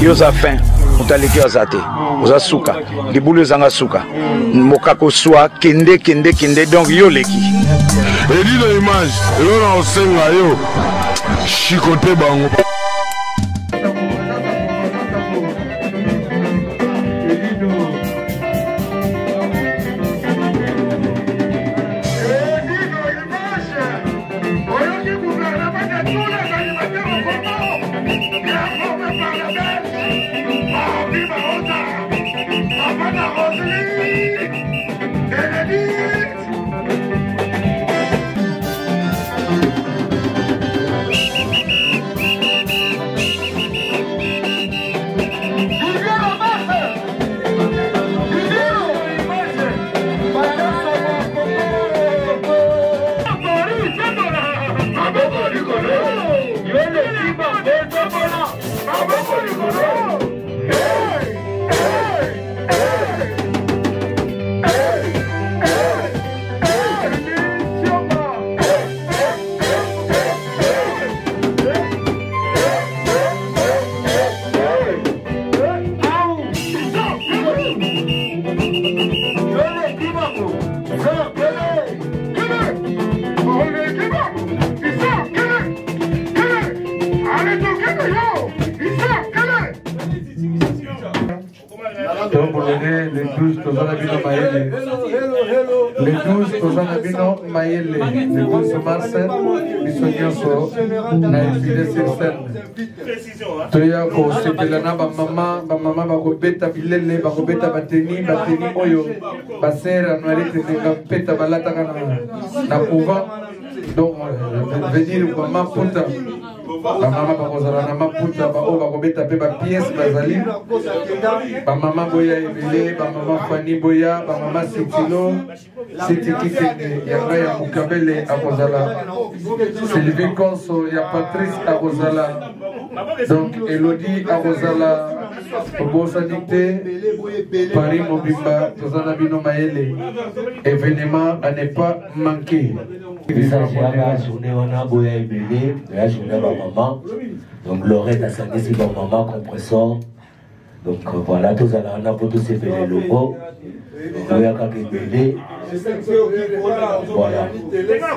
yoza fin mutaleki azate oza suka libulu ezanga suka mokako swa kende donc yo leki elilo image elona osenga yo chikote bango Les 12 Tozanabino Maele. Les 12 Tozanabino Maele. Le 12 mars, Bissonioso, Naïfide Sirsen. Toya ko sepelana ba mama ba ko beta bilele ba ko beta bateni oyo basera no arete nga peta balata kana na pouva donc venir ko maputa ba mama ba ko zala na maputa ba o ba ko beta pe ba pièce bazali ba mama boya ebele ba mama fani boya ba mama sitilo sitikite ya ya mukabele akozala Sylvie Konso ya Patrice akozala donc Elodie akozala Obosa Dicté Paris Mobimba Tozanabino Maele événement à ne pas manquer. La journée on a boya ebele la journée ba maman donc Lorette a sangé si ba maman compresseur donc voilà tous à la pour tous ces belles logos boya ka ebele voilà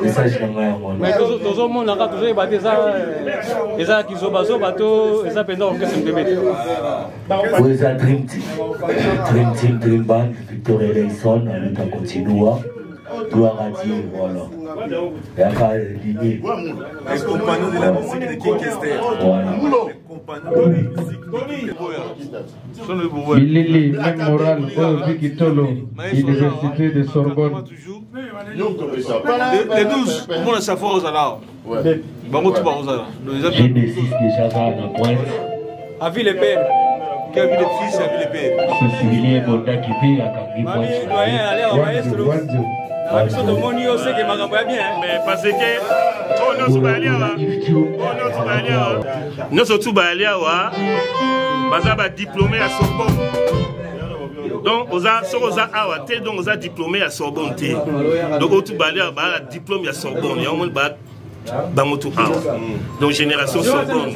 message na mon tous au monde a toujours battu ça eza kizobazo bato eza penda orchestre mbebe oui ça dream team dream band Victor Eleison on continue gloire à Dieu, voilà. Il n'y a pas de lignée. Les compagnons de la musique de King Kester. Voilà. Les compagnons de la musique. Il est même moral, Vikitolo, Université de Sorbonne. Les 12, comment on s'affaire aux alars? Genesis déjà dans la pointe. À vie les pères. Quelle vie de fils, à vie les pères. Ce souvenir, Bonda qui vit à Kangi Pointe. Allez, on va essayer. Mais parce que nous sommes tous diplômés à Sorbonne. Donc, on a diplômé à Sorbonne. Donc, on a diplômé à Sorbonne. Donc, génération Sorbonne.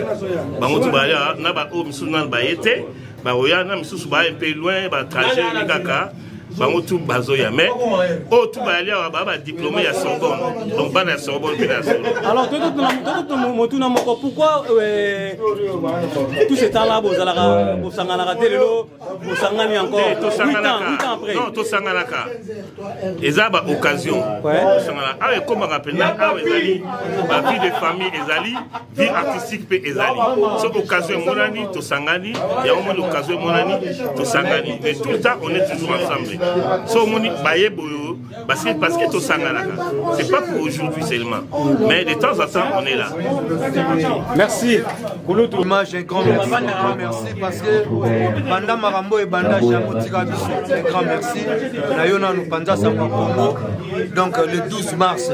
bango tout bazoya mais oh tout ba aller ba diplômé à Sorbonne donc pas à Sorbonne mais à Sorbonne. Alors tout motuna moko pourquoi tout ce temps là bozalaka sangana telelo bosangani encore 8 ans après non to sanganaka eza ba occasion sangana ah comme on rappelle ah ezali ba vie de famille ezali vie artistique pe ezali so occasion monani to sangani ya au moins l'occasion monani to sangani mais tout le temps on est toujours ensemble. So moni baye boyo parce que to sangalaka c'est pas pour aujourd'hui seulement mais de temps en temps on est là. Merci pour l'autre image un grand merci parce que banda marambo et banda jamotika biso un grand merci na yona nous panza sa Congo donc le 12 mars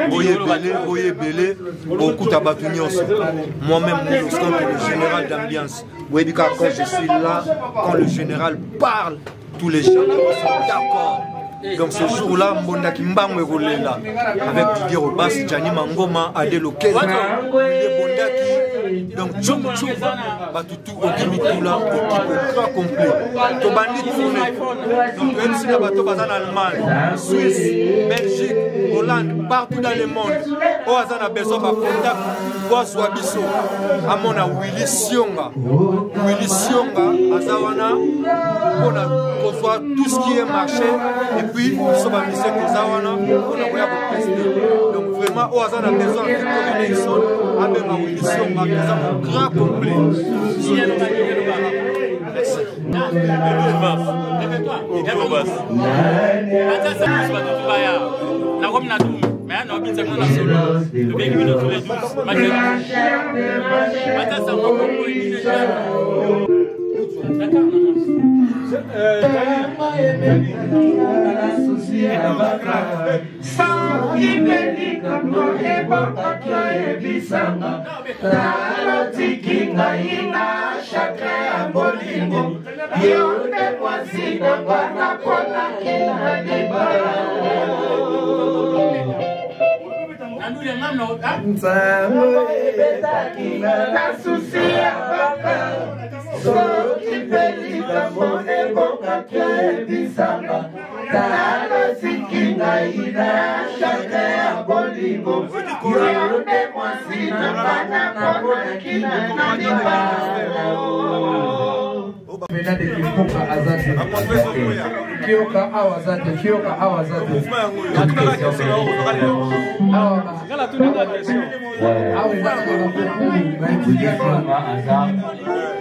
boye belé beaucoup tabatu nyonso moi-même le général d'ambiance quand je suis là quand le général parle tous les gens sont d'accord. Donc ce jour-là, Mbonda Kimbango est là avec Didier Robas, Gianni Mangoma, Adé Lopez, donc Tchoum Tchoum, Batutu, Okimitula, Okiko complet. Tobandi tourné. Donc même si la bateau va en Allemagne, Suisse, Belgique, Hollande, partout dans le monde, Oazan a besoin de contact, Boissoa Bisso, Amona Willy Sionga, Azawana, on a reçoit tout ce qui est marché, et puis ils sont amusés que Azawana, on a voyagé pour tester. Donc vraiment, Oazan a besoin de communication, avec ma Willy Sionga, qui est un grand complet.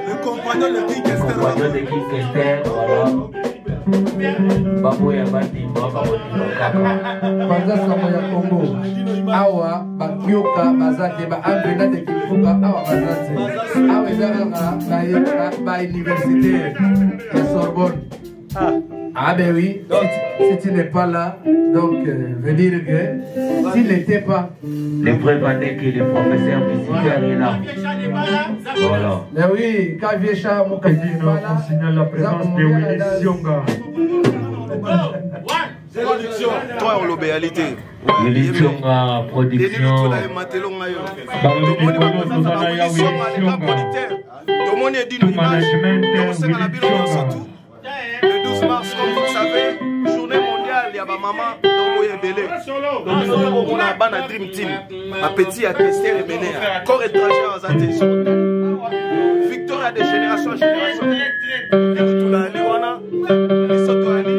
Le compagnon de King Kester, voilà. Baboya Bandimba, Panza Samoya Congo, Awa, Bakioka, Bazate, Ambena de Kifuka, Awa Bazate, Awa Zara, ba université de Sorbonne. Ah ben oui, si tu n'es pas là, donc veut dire que s'il n'était pas... Les preuves que le professeur visitaire est là. Voilà. Mais oui, quand Viecha Mokazino, on signale la présence de Willy Sionga. Toi, on l'obéalité. Willy Sionga, production. Tout le monde est dit le management. Le 12 mars, comme vous le savez, journée mondiale, il y a ma maman dans Moyebele. Donc nous avons un Dream Team. Ma petite à Kester et Béné. Corps étranger à Zate. Victoire de génération en génération. Tout la Liwana, les Sotoali,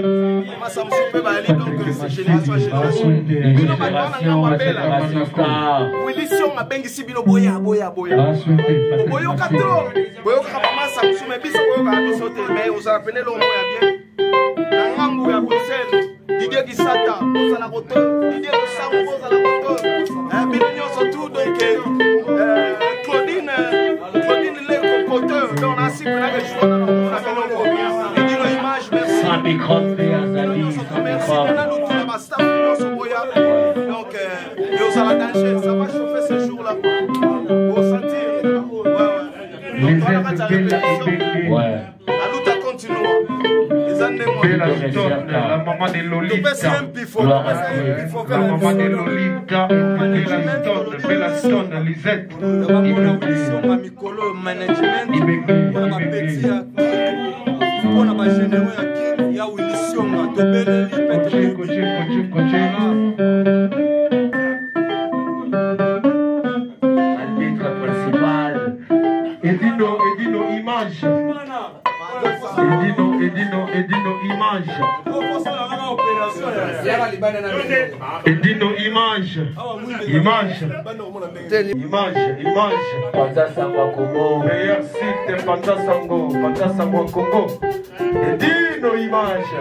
ma Samsoupe Bali, donc c'est génération en génération. Willy Sion a bengi sibilo boya. Boyo kato. Boyo kapama Samsoupe biso boyo kato mais vous appelez le mot bien. Nangangu ya Bruxelles, Didier Gisata, Osala Roto, Didier Osala Roto, Bélignon surtout donc Claudine les cocoteur, dans la cible là que je vois dans le image, merci. Merci, on a nous tout la staff donc nous allons danger, ça va chauffer ce jour là pour sentir. Ouais. La lutte continue. La maman de Lolita, la maman de Lolita, Bella Stone, Lisette, Mikolo, management, ma petite, on a ma généraux il y a Willy Sionga, de Belle, Edino image. Edino image. Edino image. Image. Panzasango Congo. Meilleur site Panzasango Congo. Edino image.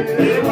Yeah.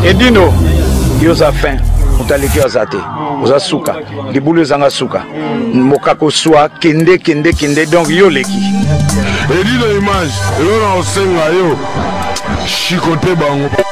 Edino yo za fin mutaleki aza te oza suka libulu ezanga suka mokako swa kende donc yo leki Edino image elona osenga yo chikote bango